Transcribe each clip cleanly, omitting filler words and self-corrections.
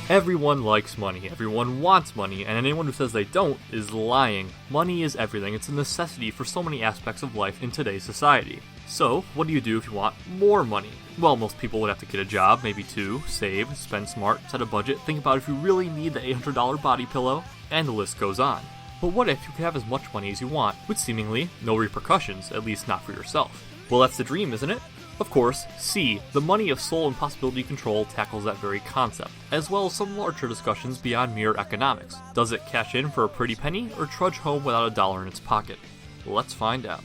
Everyone likes money, everyone wants money, and anyone who says they don't is lying. Money is everything, it's a necessity for so many aspects of life in today's society. So, what do you do if you want more money? Well, most people would have to get a job, maybe two, save, spend smart, set a budget, think about if you really need the $800 body pillow, and the list goes on. But what if you could have as much money as you want, with seemingly no repercussions, at least not for yourself? Well, that's the dream, isn't it? Of course, C, the money of soul and possibility control tackles that very concept, as well as some larger discussions beyond mere economics. Does it cash in for a pretty penny, or trudge home without a dollar in its pocket? Let's find out.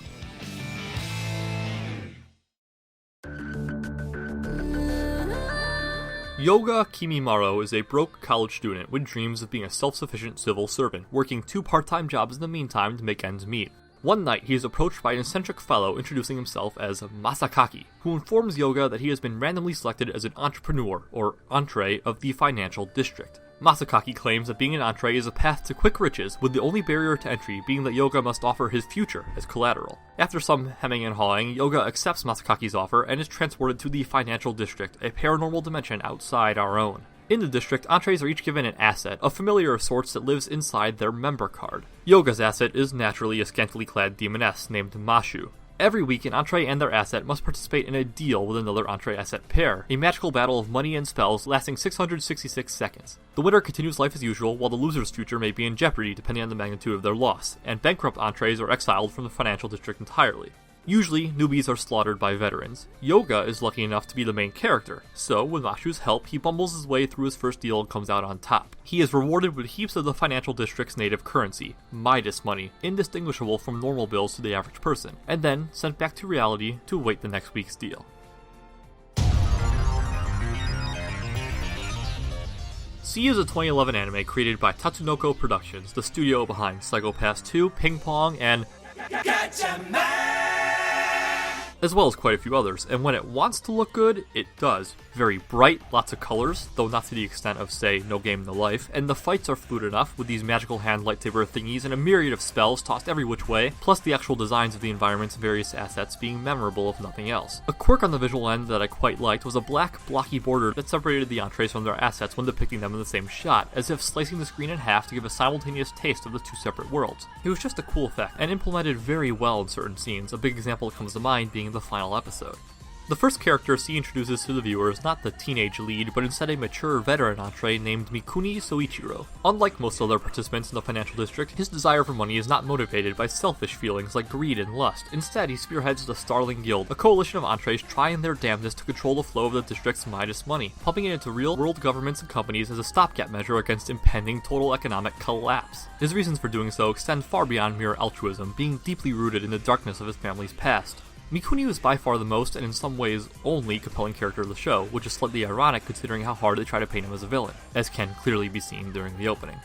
Yoga Kimimaro is a broke college student with dreams of being a self-sufficient civil servant, working 2 part-time jobs in the meantime to make ends meet. One night, he is approached by an eccentric fellow introducing himself as Masakaki, who informs Yoga that he has been randomly selected as an entrepreneur, or entree, of the financial district. Masakaki claims that being an entree is a path to quick riches, with the only barrier to entry being that Yoga must offer his future as collateral. After some hemming and hawing, Yoga accepts Masakaki's offer and is transported to the financial district, a paranormal dimension outside our own. In the district, entrees are each given an asset, a familiar of sorts that lives inside their member card. Yoga's asset is naturally a scantily clad demoness named Mashu. Every week, an entree and their asset must participate in a deal with another entree asset pair, a magical battle of money and spells lasting 666 seconds. The winner continues life as usual, while the loser's future may be in jeopardy depending on the magnitude of their loss, and bankrupt entrees are exiled from the financial district entirely. Usually, newbies are slaughtered by veterans. Yoga is lucky enough to be the main character, so with Mashu's help, he bumbles his way through his first deal and comes out on top. He is rewarded with heaps of the financial district's native currency, Midas money, indistinguishable from normal bills to the average person, and then sent back to reality to await the next week's deal. C is a 2011 anime created by Tatsunoko Productions, the studio behind Psycho Pass 2, Ping Pong, and as well as quite a few others, and when it wants to look good, it does. Very bright, lots of colors, though not to the extent of, say, No Game No Life, and the fights are fluid enough, with these magical hand lightsaber thingies and a myriad of spells tossed every which way, plus the actual designs of the environments and various assets being memorable if nothing else. A quirk on the visual end that I quite liked was a black, blocky border that separated the entrees from their assets when depicting them in the same shot, as if slicing the screen in half to give a simultaneous taste of the two separate worlds. It was just a cool effect, and implemented very well in certain scenes, a big example that comes to mind being the final episode. The first character C introduces to the viewer is not the teenage lead, but instead a mature veteran entree named Mikuni Soichiro. Unlike most other participants in the financial district, his desire for money is not motivated by selfish feelings like greed and lust. Instead, he spearheads the Starling Guild, a coalition of entrees trying their damnedest to control the flow of the district's Midas money, pumping it into real-world governments and companies as a stopgap measure against impending total economic collapse. His reasons for doing so extend far beyond mere altruism, being deeply rooted in the darkness of his family's past. Mikuni was by far the most, and in some ways, only compelling character of the show, which is slightly ironic considering how hard they try to paint him as a villain, as can clearly be seen during the opening.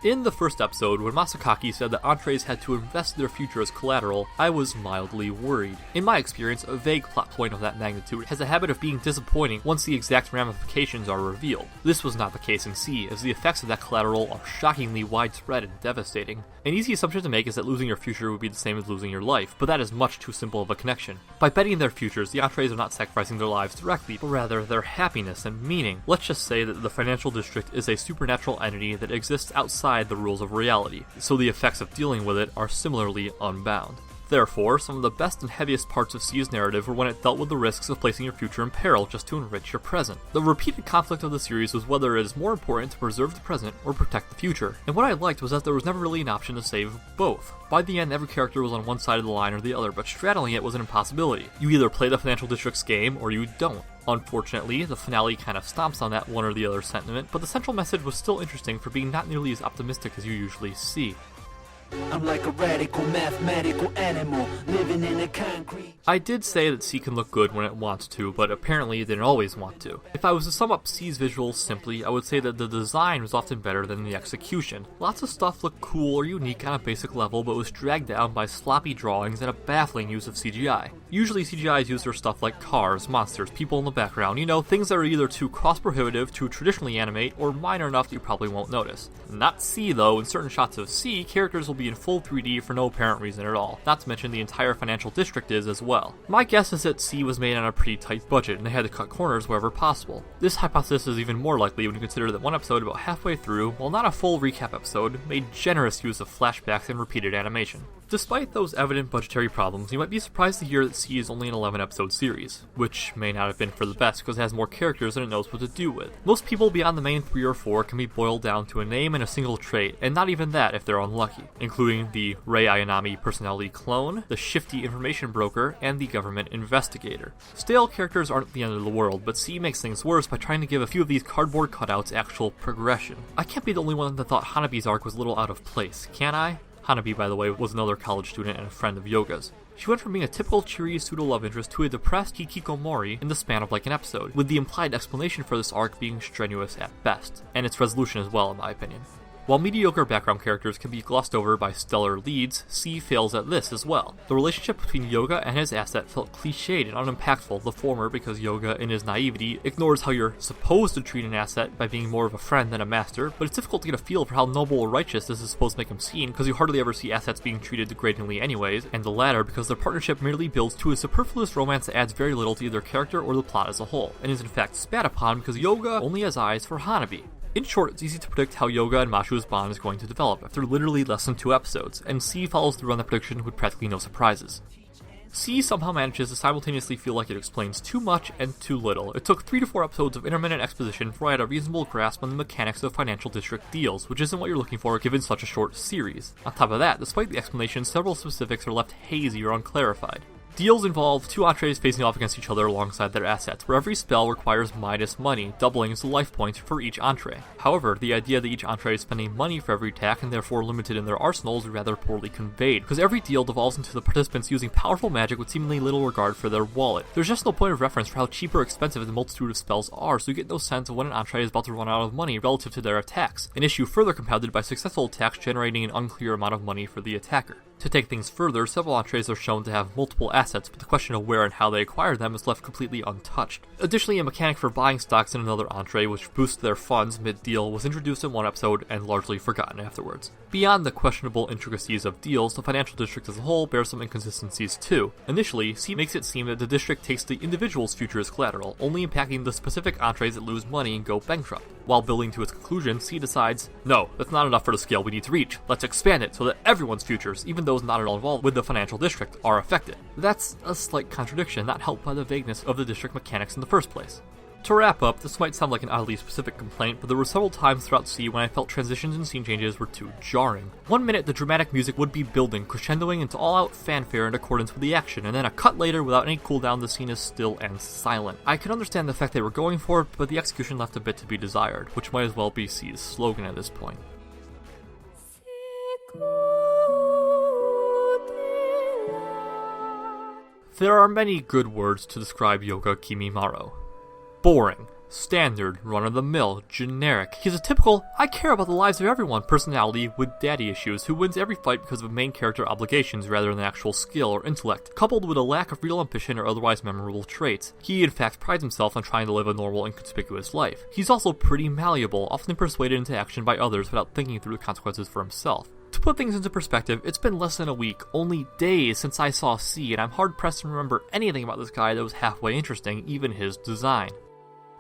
In the first episode, when Masakaki said that entrees had to invest their future as collateral, I was mildly worried. In my experience, a vague plot point of that magnitude has a habit of being disappointing once the exact ramifications are revealed. This was not the case in C, as the effects of that collateral are shockingly widespread and devastating. An easy assumption to make is that losing your future would be the same as losing your life, but that is much too simple of a connection. By betting their futures, the entrees are not sacrificing their lives directly, but rather their happiness and meaning. Let's just say that the financial district is a supernatural entity that exists outside the rules of reality, so the effects of dealing with it are similarly unbound. Therefore, some of the best and heaviest parts of C's narrative were when it dealt with the risks of placing your future in peril just to enrich your present. The repeated conflict of the series was whether it is more important to preserve the present or protect the future, and what I liked was that there was never really an option to save both. By the end, every character was on one side of the line or the other, but straddling it was an impossibility. You either play the financial district's game or you don't. Unfortunately, the finale kind of stomps on that one or the other sentiment, but the central message was still interesting for being not nearly as optimistic as you usually see. I'm like a radical mathematical animal living in a concrete. I did say that C can look good when it wants to, but apparently it didn't always want to. If I was to sum up C's visuals simply, I would say that the design was often better than the execution. Lots of stuff looked cool or unique on a basic level, but was dragged down by sloppy drawings and a baffling use of CGI. Usually CGI is used for stuff like cars, monsters, people in the background, things that are either too cost-prohibitive to traditionally animate, or minor enough that you probably won't notice. Not C though, in certain shots of C, characters will be in full 3D for no apparent reason at all, not to mention the entire financial district is as well. My guess is that C was made on a pretty tight budget, and they had to cut corners wherever possible. This hypothesis is even more likely when you consider that one episode about halfway through, while not a full recap episode, made generous use of flashbacks and repeated animation. Despite those evident budgetary problems, you might be surprised to hear that C is only an 11-episode series, which may not have been for the best because it has more characters than it knows what to do with. Most people beyond the main 3 or 4 can be boiled down to a name and a single trait, and not even that if they're unlucky, including the Rei Ayanami personality clone, the shifty information broker, and the government investigator. Stale characters aren't the end of the world, but C makes things worse by trying to give a few of these cardboard cutouts actual progression. I can't be the only one that thought Hanabi's arc was a little out of place, can I? Hanabi, by the way, was another college student and a friend of Yoga's. She went from being a typical cheery pseudo-love interest to a depressed hikikomori in the span of like an episode, with the implied explanation for this arc being strenuous at best, and its resolution as well in my opinion. While mediocre background characters can be glossed over by stellar leads, C fails at this as well. The relationship between Yoga and his asset felt cliched and unimpactful, the former because Yoga, in his naivety, ignores how you're supposed to treat an asset by being more of a friend than a master, but it's difficult to get a feel for how noble or righteous this is supposed to make him seem, because you hardly ever see assets being treated degradingly anyways, and the latter because their partnership merely builds to a superfluous romance that adds very little to either character or the plot as a whole, and is in fact spat upon because Yoga only has eyes for Hanabi. In short, it's easy to predict how Yoga and Mashu's bond is going to develop after literally less than 2 episodes, and C follows through on the prediction with practically no surprises. C somehow manages to simultaneously feel like it explains too much and too little. It took 3 to 4 episodes of intermittent exposition before I had a reasonable grasp on the mechanics of financial district deals, which isn't what you're looking for given such a short series. On top of that, despite the explanation, several specifics are left hazy or unclarified. Deals involve 2 entrees facing off against each other alongside their assets, where every spell requires Midas money, doubling as the life point for each entree. However, the idea that each entree is spending money for every attack and therefore limited in their arsenals is rather poorly conveyed, because every deal devolves into the participants using powerful magic with seemingly little regard for their wallet. There's just no point of reference for how cheap or expensive the multitude of spells are, so you get no sense of when an entree is about to run out of money relative to their attacks, an issue further compounded by successful attacks generating an unclear amount of money for the attacker. To take things further, several entrees are shown to have multiple assets, but the question of where and how they acquire them is left completely untouched. Additionally, a mechanic for buying stocks in another entree, which boosts their funds mid-deal, was introduced in one episode and largely forgotten afterwards. Beyond the questionable intricacies of deals, the financial district as a whole bears some inconsistencies too. Initially, C makes it seem that the district takes the individual's future as collateral, only impacting the specific entrees that lose money and go bankrupt. While building to its conclusion, C decides, no, that's not enough for the scale we need to reach. Let's expand it so that everyone's futures, even those not at all involved with the financial district, are affected. That's a slight contradiction, not helped by the vagueness of the district mechanics in the first place. To wrap up, this might sound like an oddly specific complaint, but there were several times throughout C when I felt transitions and scene changes were too jarring. 1 minute the dramatic music would be building, crescendoing into all-out fanfare in accordance with the action, and then a cut later without any cooldown the scene is still and silent. I can understand the effect they were going for, but the execution left a bit to be desired, which might as well be C's slogan at this point. There are many good words to describe Yoga Kimimaro. Boring, standard, run-of-the-mill, generic. He's a typical, I care about the lives of everyone personality with daddy issues who wins every fight because of main character obligations rather than actual skill or intellect, coupled with a lack of real ambition or otherwise memorable traits. He in fact prides himself on trying to live a normal, inconspicuous life. He's also pretty malleable, often persuaded into action by others without thinking through the consequences for himself. To put things into perspective, it's been less than a week, only days since I saw C, and I'm hard-pressed to remember anything about this guy that was halfway interesting, even his design.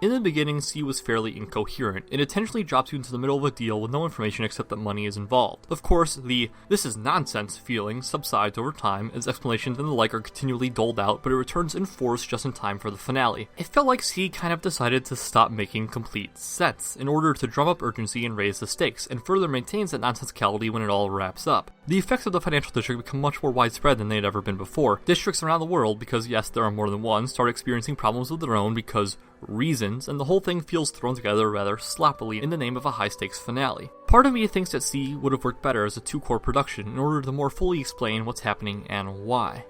In the beginning, C was fairly incoherent. It intentionally drops you into the middle of a deal with no information except that money is involved. Of course, the "this is nonsense" feeling subsides over time as explanations and the like are continually doled out, but it returns in force just in time for the finale. It felt like C kind of decided to stop making complete sense in order to drum up urgency and raise the stakes, and further maintains that nonsensicality when it all wraps up. The effects of the financial district become much more widespread than they had ever been before. Districts around the world, because yes, there are more than one, start experiencing problems of their own because reasons, and the whole thing feels thrown together rather sloppily in the name of a high-stakes finale. Part of me thinks that C would have worked better as a 2-core production in order to more fully explain what's happening and why.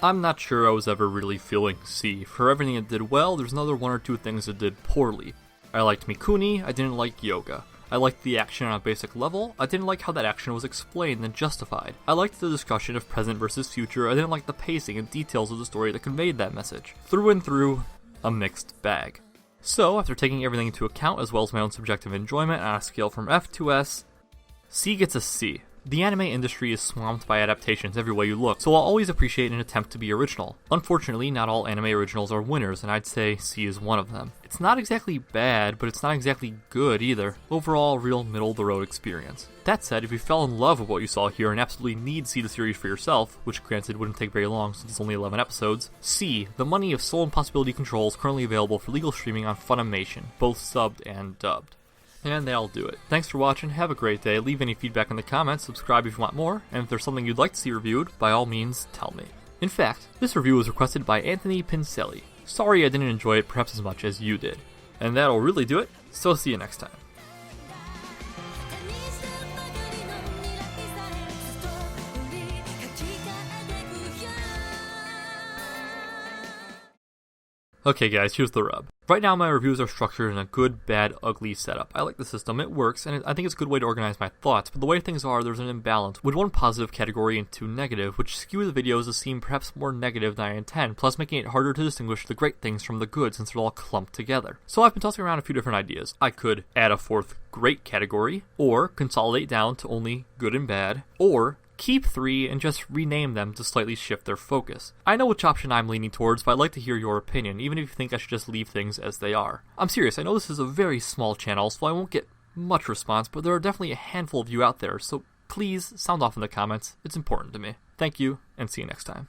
I'm not sure I was ever really feeling C. For everything it did well, there's another 1 or 2 things it did poorly. I liked Mikuni, I didn't like Yoga. I liked the action on a basic level. I didn't like how that action was explained and justified. I liked the discussion of present versus future. I didn't like the pacing and details of the story that conveyed that message. Through and through, a mixed bag. So, after taking everything into account, as well as my own subjective enjoyment on a scale from F to S, C gets a C. The anime industry is swamped by adaptations every way you look, so I'll always appreciate an attempt to be original. Unfortunately, not all anime originals are winners, and I'd say C is one of them. It's not exactly bad, but it's not exactly good either. Overall, a real middle-of-the-road experience. That said, if you fell in love with what you saw here and absolutely need to see the series for yourself, which granted wouldn't take very long since it's only 11 episodes, C, The Money of Soul Impossibility Control is currently available for legal streaming on Funimation, both subbed and dubbed. And that'll do it. Thanks for watching, have a great day, leave any feedback in the comments, subscribe if you want more, and if there's something you'd like to see reviewed, by all means, tell me. In fact, this review was requested by Anthony Pincelli. Sorry I didn't enjoy it perhaps as much as you did. And that'll really do it, so see you next time. Okay guys, here's the rub. Right now my reviews are structured in a good, bad, ugly setup. I like the system, it works, and I think it's a good way to organize my thoughts, but the way things are, there's an imbalance, with one positive category and two negative, which skew the videos to seem perhaps more negative than I intend, plus making it harder to distinguish the great things from the good since they're all clumped together. So I've been tossing around a few different ideas. I could add a fourth great category, or consolidate down to only good and bad, or keep 3 and just rename them to slightly shift their focus. I know which option I'm leaning towards, but I'd like to hear your opinion, even if you think I should just leave things as they are. I'm serious, I know this is a very small channel, so I won't get much response, but there are definitely a handful of you out there, so please sound off in the comments. It's important to me. Thank you, and see you next time.